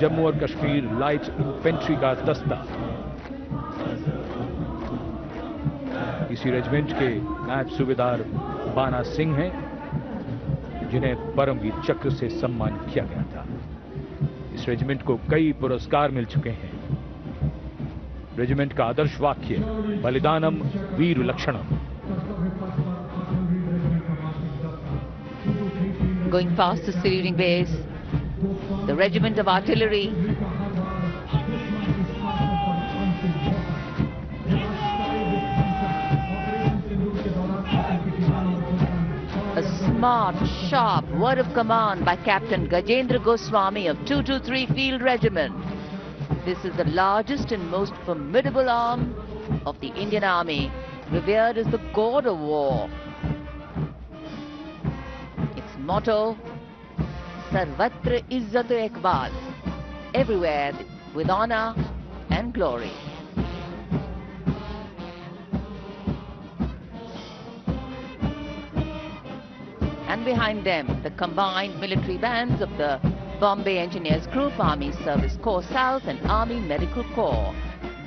जम्मू और Kashmir light infantry का दस्ता। इसी रेजिमेंट के नायब सूबेदार बाना सिंह हैं, जिन्हें परमवीर चक्र से सम्मानित किया गया था। इस रेजिमेंट को कई पुरस्कार मिल चुके हैं। रेजिमेंट का आदर्श वाक्य बलिदानम वीर लक्षणम। Going past the saluting base, the regiment of artillery. A smart, sharp word of command by Captain Gajendra Goswami of 223 Field Regiment. This is the largest and most formidable arm of the Indian Army, revered as the god of war. Its motto, Sarvatra Izzat Iqbal, everywhere with honor and glory. And behind them, the combined military bands of the Bombay Engineers Group, Army Service Corps South and Army Medical Corps.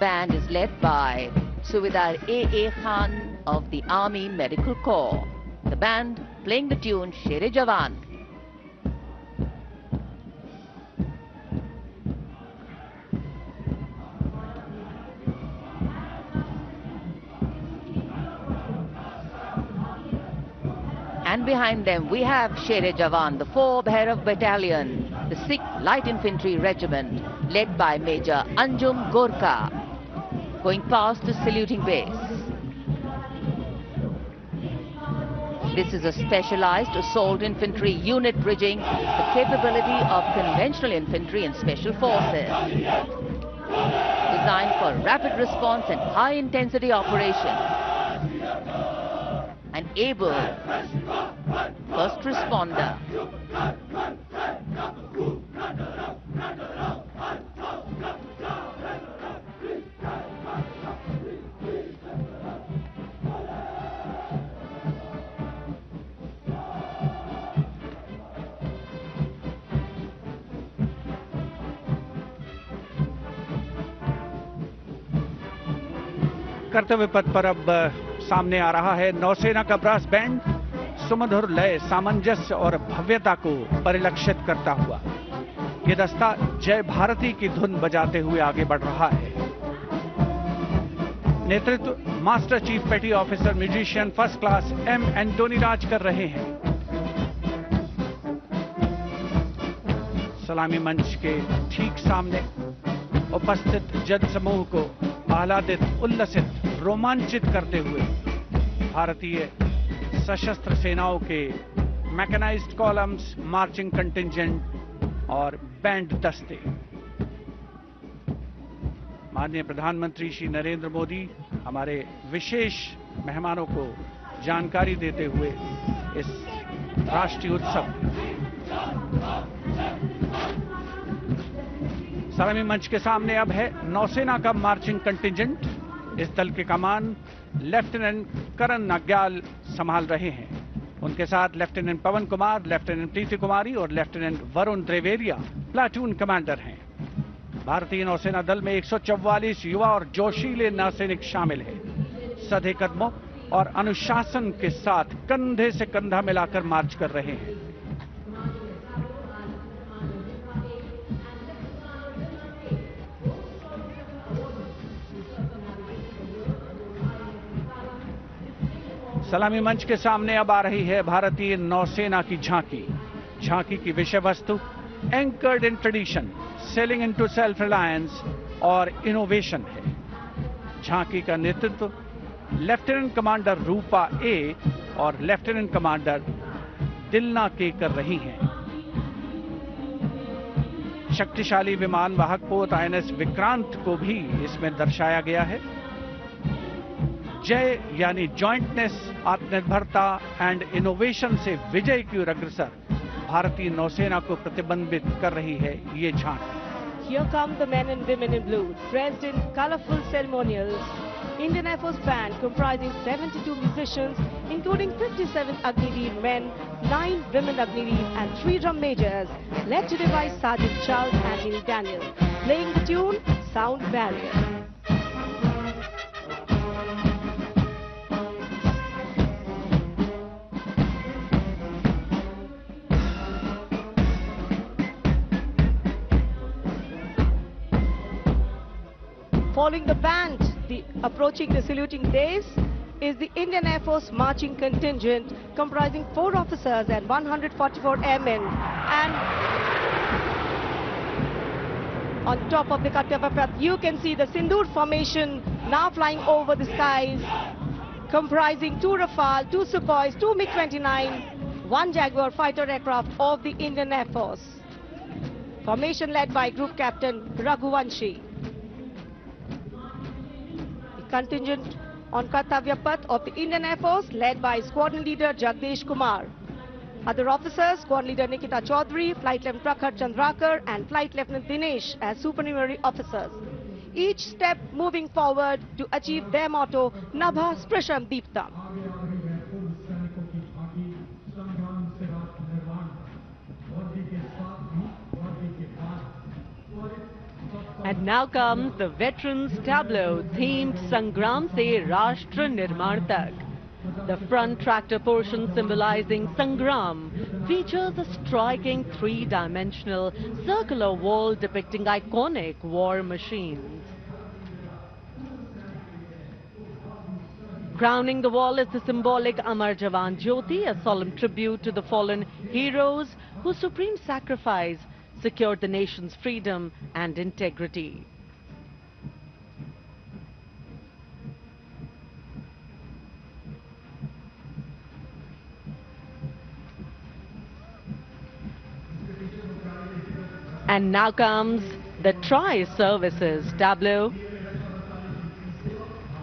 Band is led by Subedar A.A. Khan of the Army Medical Corps. The band playing the tune Sher Jawan. And behind them we have Sher Jawan, the 4 Bhairav Battalion, the 6th Light Infantry Regiment, led by Major Anjum Gorkha, going past the saluting base. This is a specialized assault infantry unit bridging the capability of conventional infantry and special forces. Designed for rapid response and high intensity operations. An able first responder. कर्तव्य पथ पर अब सामने आ रहा है नौसेना का brass band, सुमधुर लय, सामंजस्य और भव्यता को परिलक्षित करता हुआ ये दस्ता जय भारती की धुन बजाते हुए आगे बढ़ रहा है। नेतृत्व master chief petty officer musician first class M Antony Raj कर रहे हैं। सलामी मंच के ठीक सामने उपस्थित जन समूह को आह्लादित, उल्लसित, रोमांचित करते हुए भारतीय सशस्त्र सेनाओं के मैकेनाइज्ड कॉलम्स, मार्चिंग कंटिंजेंट और बैंड दस्ते। माननीय प्रधानमंत्री श्री नरेंद्र मोदी हमारे विशेष मेहमानों को जानकारी देते हुए इस राष्ट्रीय उत्सव सलामी मंच के सामने अब है नौसेना का मार्चिंग कंटिंजेंट। इस दल के कमान लेफ्टिनेंट करण नाग्याल संभाल रहे हैं। उनके साथ लेफ्टिनेंट पवन कुमार, लेफ्टिनेंट प्रीति कुमारी और लेफ्टिनेंट वरुण द्विवेदिया प्लाटून कमांडर हैं। भारतीय नौसेना दल में 144 युवा और जोशीले नौसैनिक शामिल हैं। सधे कदमों और अनुशासन के साथ कंधे से कंधा मिलाकर मार्च कर रहे हैं। सलामी मंच के सामने अब आ रही है भारतीय नौसेना की झांकी। झांकी की विषय वस्तु anchored in tradition, sailing into self reliance और इनोवेशन है। झांकी का नेतृत्व लेफ्टिनेंट कमांडर रूपा ए और लेफ्टिनेंट कमांडर दिलना के कर रही हैं। शक्तिशाली विमान वाहक पोत INS विक्रांत को भी इसमें दर्शाया गया है। जय यानी जॉइंटनेस, आत्मनिर्भरता एंड इनोवेशन से विजय की ओर अग्रसर भारतीय नौसेना को प्रतिबिंबित कर रही है ये झांकी। Here come the men and women in blue, dressed in colorful ceremonials Indian Air Force band comprising 72 musicians, including 57 Agniveer men, 9 women Agniveer and 3 drum majors, led today by Sergeant Charles and Neil Daniel, playing the tune Sound Barrier. Following the band, approaching the saluting dais is the Indian Air Force marching contingent comprising 4 officers and 144 airmen. And on top of the Kartavya Path, you can see the Sindoor formation now flying over the skies, comprising 2 Rafale, 2 Sukhois, 2 MiG-29, 1 Jaguar fighter aircraft of the Indian Air Force. Formation led by Group Captain Raghuvanshi. Contingent on Kartavya Path of the Indian Air Force led by Squadron Leader Jagdish Kumar. Other officers, Squadron Leader Nikita Chaudhary, Flight Lieutenant Prakhar Chandrakar and Flight Lieutenant Dinesh as supernumerary officers. Each step moving forward to achieve their motto, Nabha Sprisham Deeptam. And now comes the Veterans Tableau themed Sangram Se Rashtra Nirman Tak. The front tractor portion symbolizing Sangram features a striking 3-dimensional circular wall depicting iconic war machines. Crowning the wall is the symbolic Amar Jawan Jyoti, a solemn tribute to the fallen heroes whose supreme sacrifice secured the nation's freedom and integrity. And now comes the Tri-Services tableau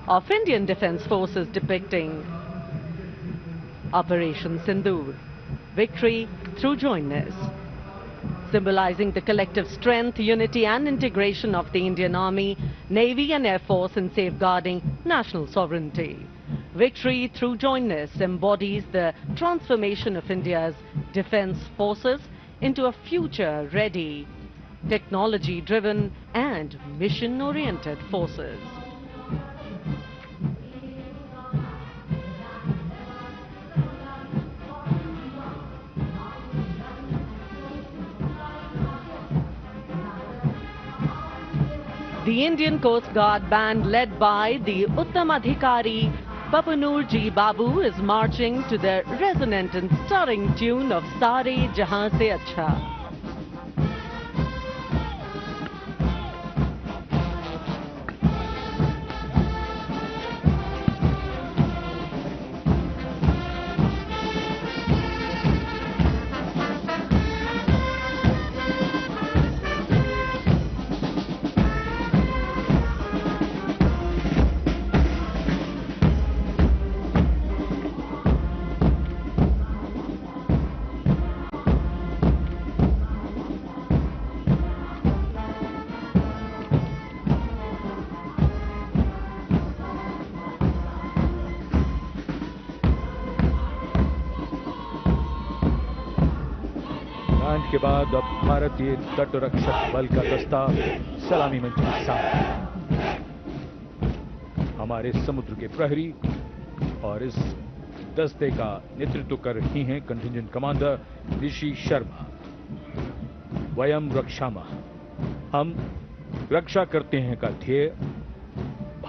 of Indian Defence Forces depicting Operation Sindoor, victory through jointness, symbolizing the collective strength, unity and integration of the Indian Army, Navy and Air Force in safeguarding national sovereignty. Victory through jointness embodies the transformation of India's defence forces into a future-ready, technology-driven and mission-oriented forces. The Indian Coast Guard band led by the Uttam Adhikari Papanur Ji Babu is marching to the resonant and stirring tune of Sare Jahan Se Acha. के बाद अब भारतीय तट रक्षक बल का दस्ता सलामी मंच के सामने हमारे समुद्र के प्रहरी, और इस दस्ते का नेतृत्व कर रही हैं कंटिजेंट कमांडर ऋषि शर्मा। वयम रक्षामः, हम रक्षा करते हैं का ध्येय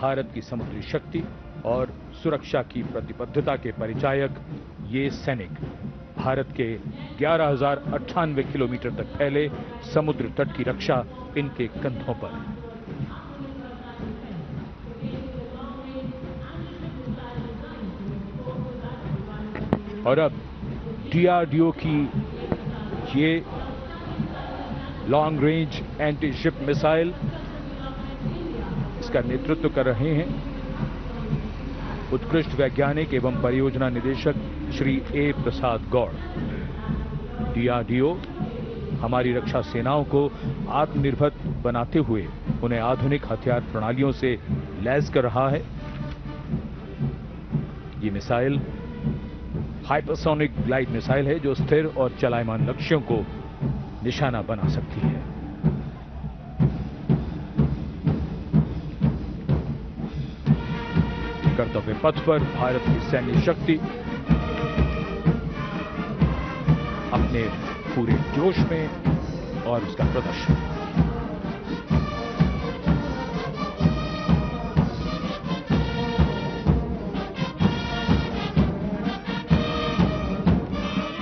भारत की समुद्री शक्ति और सुरक्षा की प्रतिबद्धता के परिचायक ये सैनिक भारत के 11,098 किलोमीटर तक फैले समुद्र तट की रक्षा इनके कंधों पर। और अब DRDO की ये long range anti ship missile, इसका नेतृत्व कर रहे हैं उत्कृष्ट वैज्ञानिक एवं परियोजना निदेशक श्री ए प्रसाद गौड़। DRDO हमारी रक्षा सेनाओं को आत्मनिर्भर बनाते हुए उन्हें आधुनिक हथियार प्रणालियों से लैस कर रहा है। ये मिसाइल हाइपरसोनिक ग्लाइड मिसाइल है जो स्थिर और चलायमान लक्ष्यों को निशाना बना सकती है। कर्तव्य पथ पर भारत की सैन्य शक्ति अपने पूरे जोश में और उसका प्रदर्शन।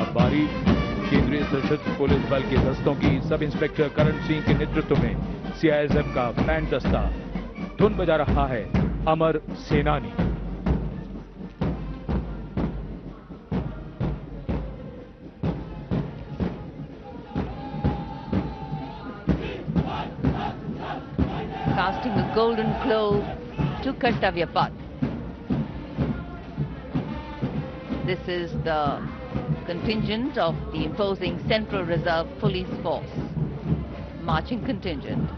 अब बारी केंद्रीय सशस्त्र पुलिस बल के दस्तों की। सब इंस्पेक्टर करण सिंह के नेतृत्व में सीआईएसएफ का बैंड दस्ता धुन बजा रहा है अमर सेनानी। Casting a golden glow to Kartavya Path. This is the contingent of the imposing Central Reserve Police Force, marching contingent.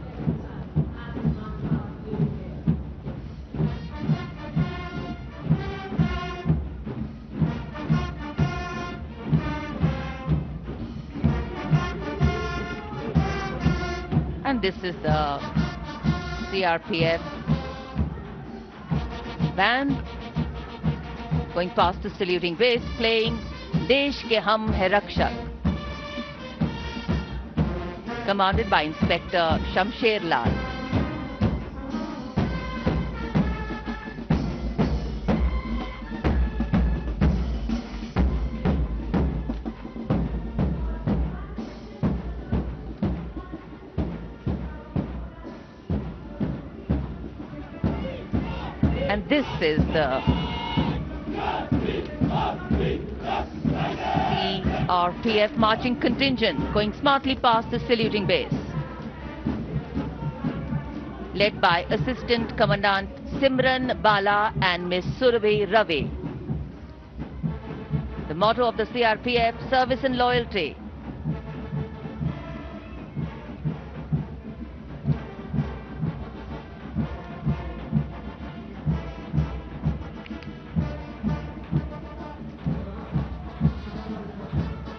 And this is the CRPF band going past the saluting base, playing Desh Ke Hum Hai Rakshak, commanded by Inspector Shamsher Lal. And this is the CRPF marching contingent going smartly past the saluting base, led by Assistant Commandant Simran Bala and Miss Surabhi Ravi. The motto of the CRPF, service and loyalty.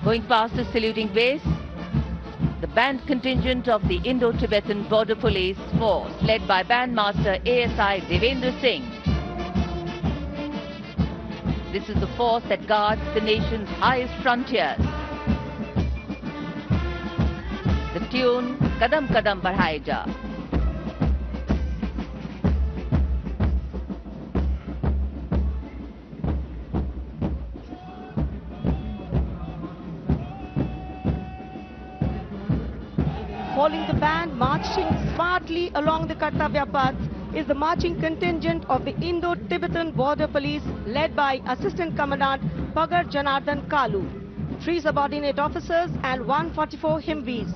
Going past the saluting base, the band contingent of the Indo-Tibetan Border Police Force, led by Bandmaster ASI Devendra Singh. This is the force that guards the nation's highest frontiers. The tune, Kadam Kadam Badhaye Ja. Following the band marching smartly along the Kartavya Path is the marching contingent of the Indo-Tibetan Border Police led by Assistant Commandant Pagar Janardhan Kalu, 3 subordinate officers and 144 Himvis.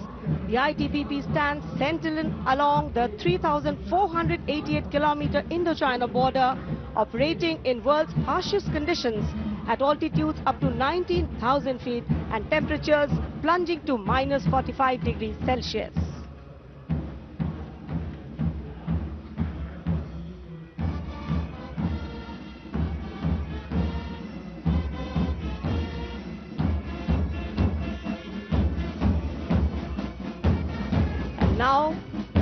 The ITBP stands sentinel along the 3,488-kilometer Indo-China border, operating in world's harshest conditions at altitudes up to 19,000 feet and temperatures plunging to minus 45 degrees Celsius. And now,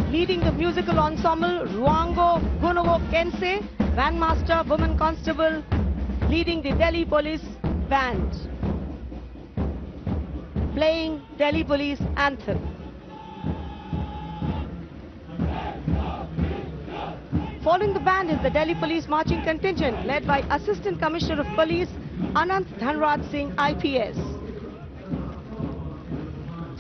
leading the musical ensemble, Ruango Gunovo Kense, Bandmaster Woman Constable, leading the Delhi Police Band, playing Delhi Police Anthem. Following the band is the Delhi Police Marching Contingent led by Assistant Commissioner of Police Anant Dhanraj Singh IPS.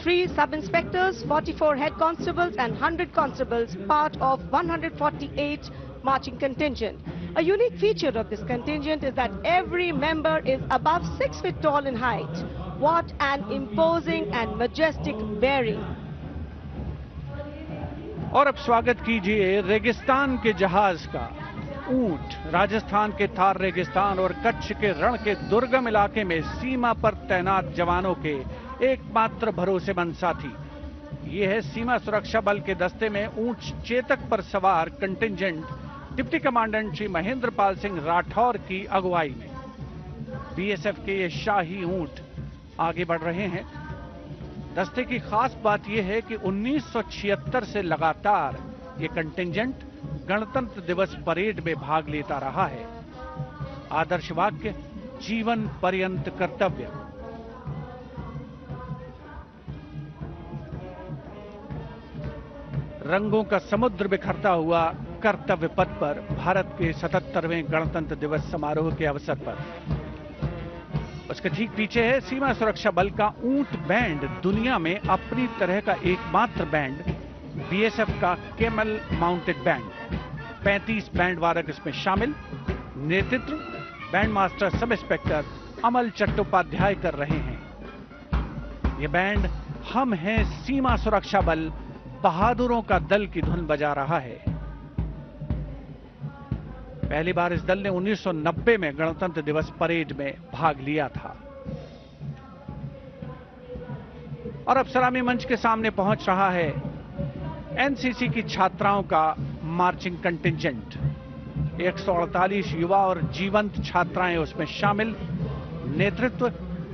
3 sub-inspectors, 44 head constables and 100 constables, part of 148 marching contingent. A unique feature of this contingent is that every member is above 6 feet tall in height. What an imposing and majestic bearing. और अब स्वागत कीजिए रेगिस्तान के जहाज का। ऊंट राजस्थान के थार रेगिस्तान और कच्छ के रण के दुर्गम इलाके में सीमा पर तैनात जवानों के एकमात्र भरोसेमंद साथी। ये है सीमा सुरक्षा बल के दस्ते में ऊंट चेतक पर सवार contingent deputy commandant Shri Mahendra Pal Singh Rathore की अगुवाई में। बीएसएफ के ये शाही ऊंट आगे बढ़ रहे हैं। दस्ते की खास बात यह है कि 1976 से लगातार ये कंटिंजेंट गणतंत्र दिवस परेड में भाग लेता रहा है। आदर्श वाक्य जीवन पर्यंत कर्तव्य। रंगों का समुद्र बिखरता हुआ कर्तव्य पथ पर भारत के 77वें गणतंत्र दिवस समारोह के अवसर पर। उसके ठीक पीछे है सीमा सुरक्षा बल का ऊंट बैंड, दुनिया में अपनी तरह का एकमात्र बैंड, बीएसएफ का कैमल माउंटेड बैंड। 35 बैंड वादक इसमें शामिल। नेतृत्व बैंड मास्टर सब इंस्पेक्टर अमल चट्टोपाध्याय कर रहे हैं। यह बैंड हम हैं सीमा सुरक्षा बल बहादुरों का दल की धुन बजा रहा है। पहली बार इस दल ने 1990 में गणतंत्र दिवस परेड में भाग लिया था और अब सलामी मंच के सामने पहुंच रहा है एनसीसी की छात्राओं का मार्चिंग कंटिंजेंट। 148 युवा और जीवंत छात्राएं उसमें शामिल। नेतृत्व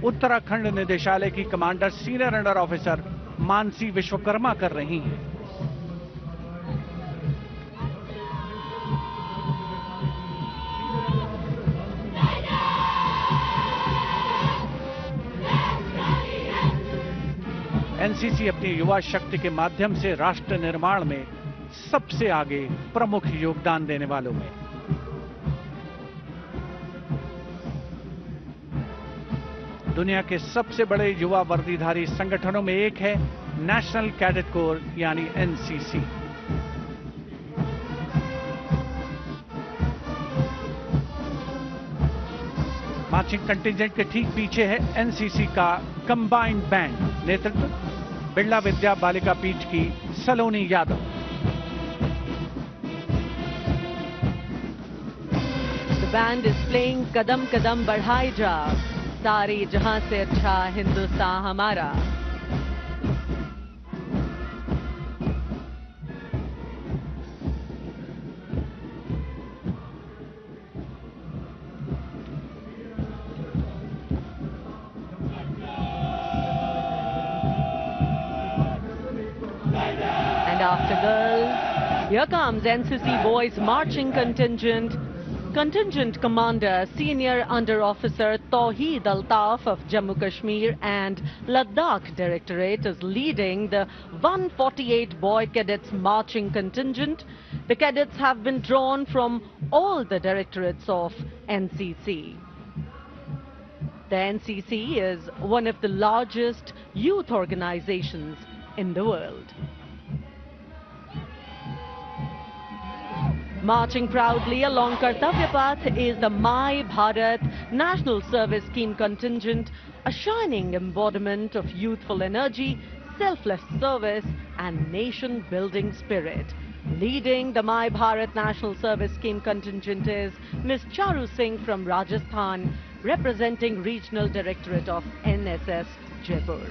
उत्तराखंड निदेशालय की commander senior under officer Mansi Vishwakarma कर रही हैं। एनसीसी अपनी युवा शक्ति के माध्यम से राष्ट्र निर्माण में सबसे आगे प्रमुख योगदान देने वालों में। दुनिया के सबसे बड़े युवा वर्दीधारी संगठनों में एक है नेशनल कैडेट कोर यानी एनसीसी। मार्चिंग कंटिंजेंट के ठीक पीछे है एनसीसी का कंबाइंड बैंड। नेतृत्व बिरला विद्या बालिका पीठ की सलोनी Yadav. The band is playing कदम कदम बढ़ाए जा, सारे जहां से अच्छा हिंदुस्तान हमारा। And after girls, here comes NCC boys marching contingent. Contingent Commander Senior Under Officer Tawheed Altaf of Jammu Kashmir and Ladakh Directorate is leading the 148 boy cadets marching contingent. The cadets have been drawn from all the directorates of NCC. The NCC is one of the largest youth organizations in the world. Marching proudly along Kartavya Path is the My Bharat National Service Scheme contingent, a shining embodiment of youthful energy, selfless service and nation-building spirit. Leading the My Bharat National Service Scheme contingent is Ms. Charu Singh from Rajasthan, representing Regional Directorate of NSS, Jaipur.